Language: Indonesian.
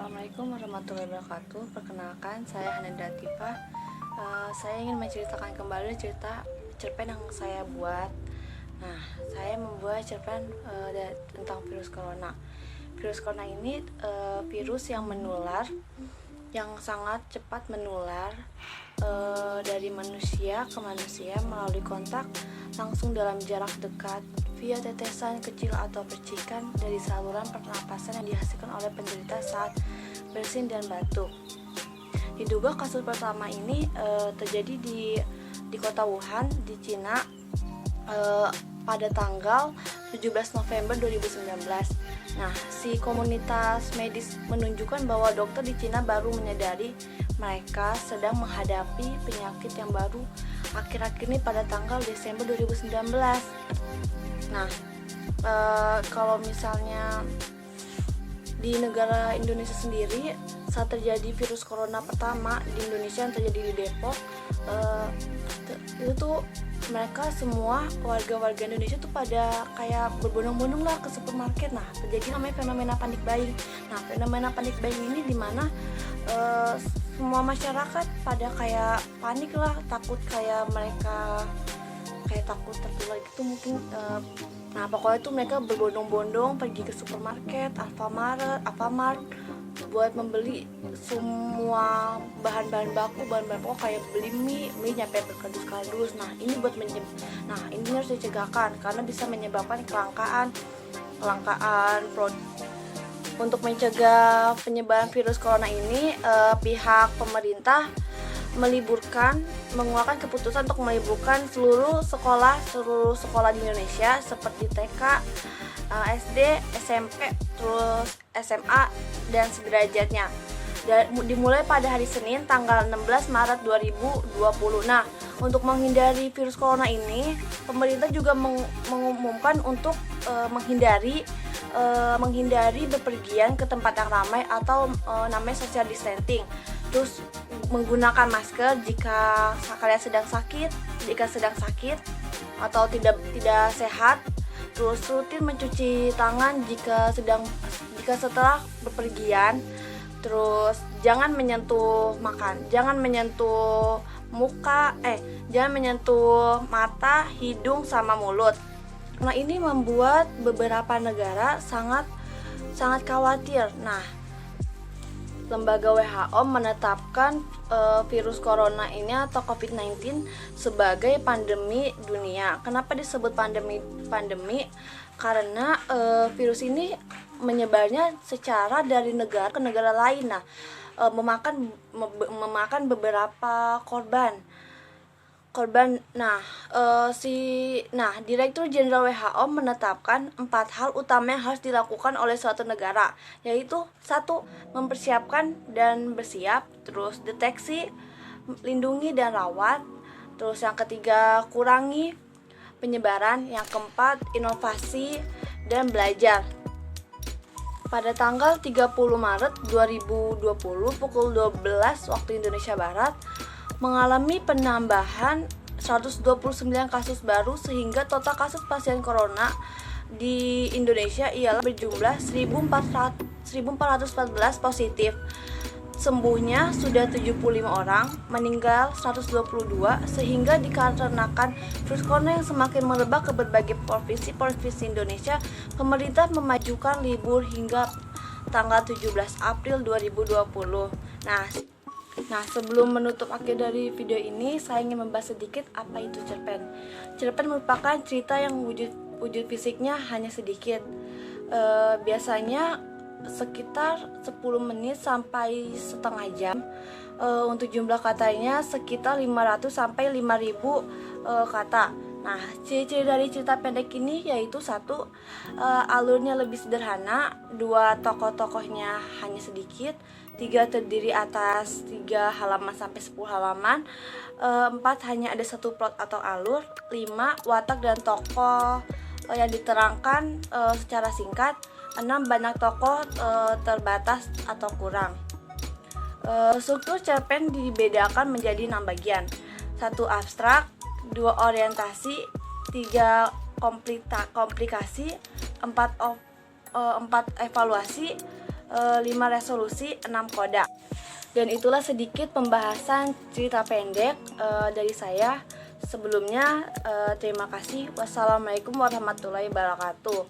Assalamualaikum warahmatullahi wabarakatuh. Perkenalkan, saya Haneda Latifah. Saya ingin menceritakan kembali cerita cerpen yang saya buat. Nah, saya membuat cerpen tentang virus corona. Virus corona ini virus yang menular, yang sangat cepat menular dari manusia ke manusia melalui kontak langsung dalam jarak dekat via tetesan kecil atau percikan dari saluran pernapasan yang dihasilkan oleh penderita saat bersin dan batuk. Diduga kasus pertama ini terjadi di kota Wuhan di Cina pada tanggal 17 November 2019. Nah, si komunitas medis menunjukkan bahwa dokter di Cina baru menyadari mereka sedang menghadapi penyakit yang baru akhir-akhir ini pada tanggal Desember 2019. Nah, kalau misalnya di negara Indonesia sendiri saat terjadi virus corona pertama di Indonesia yang terjadi di Depok, itu tuh mereka semua warga-warga Indonesia tuh pada kayak berbondong-bondong lah ke supermarket. Nah, terjadi namanya fenomena panik buying. Nah, fenomena panik buying ini dimana semua masyarakat pada kayak panik lah, takut kayak mereka kayak takut tertular gitu mungkin. Nah, pokoknya tuh mereka berbondong-bondong pergi ke supermarket, Alfamart buat membeli semua bahan-bahan baku kayak beli mie nyampe berkardus-kardus. Nah, ini ini harus dicegahkan karena bisa menyebabkan kelangkaan untuk mencegah penyebaran virus corona ini, pihak pemerintah mengeluarkan keputusan untuk meliburkan seluruh sekolah di Indonesia seperti TK, SD, SMP, terus SMA dan sederajatnya. Dimulai pada hari Senin tanggal 16 Maret 2020. Nah, untuk menghindari virus corona ini, pemerintah juga mengumumkan untuk menghindari bepergian ke tempat yang ramai atau namanya social distancing. Terus menggunakan masker jika kalian sedang sakit atau tidak sehat. Terus rutin mencuci tangan jika setelah bepergian. Terus jangan menyentuh mata, hidung sama mulut. Nah, ini membuat beberapa negara sangat khawatir. Nah, Lembaga WHO menetapkan virus corona ini atau COVID-19 sebagai pandemi dunia. Kenapa disebut pandemi? Karena virus ini menyebarnya secara dari negara ke negara lain. Nah, memakan beberapa korban. Direktur Jenderal WHO menetapkan 4 hal utama yang harus dilakukan oleh suatu negara, yaitu 1. Mempersiapkan dan bersiap, terus deteksi, lindungi dan rawat, terus yang ketiga kurangi penyebaran, yang keempat inovasi dan belajar. Pada tanggal 30 Maret 2020 pukul 12 waktu Indonesia Barat mengalami penambahan 129 kasus baru sehingga total kasus pasien corona di Indonesia ialah berjumlah 1.414 positif. Sembuhnya sudah 75 orang, meninggal 122 sehingga dikarenakan virus corona yang semakin merebak ke berbagai provinsi Indonesia, pemerintah memajukan libur hingga tanggal 17 April 2020. Nah, sebelum menutup akhir dari video ini, saya ingin membahas sedikit apa itu cerpen. Cerpen merupakan cerita yang wujud fisiknya hanya sedikit. Biasanya sekitar 10 menit sampai setengah jam. Untuk jumlah katanya sekitar 500 sampai 5.000 kata. Nah, ciri-ciri dari cerita pendek ini yaitu 1. Alurnya lebih sederhana, 2. Tokoh-tokohnya hanya sedikit, 3. Terdiri atas 3 halaman sampai 10 halaman, 4. Hanya ada 1 plot atau alur, 5. Watak dan tokoh yang diterangkan secara singkat, 6. Banyak tokoh terbatas atau kurang. Struktur cerpen dibedakan menjadi 6 bagian. 1. Abstrak, 2. Orientasi, 3. Komplikasi, 4. Evaluasi, 5 resolusi, 6 kodak. Dan itulah sedikit pembahasan cerita pendek dari saya. Sebelumnya terima kasih. Wassalamualaikum warahmatullahi wabarakatuh.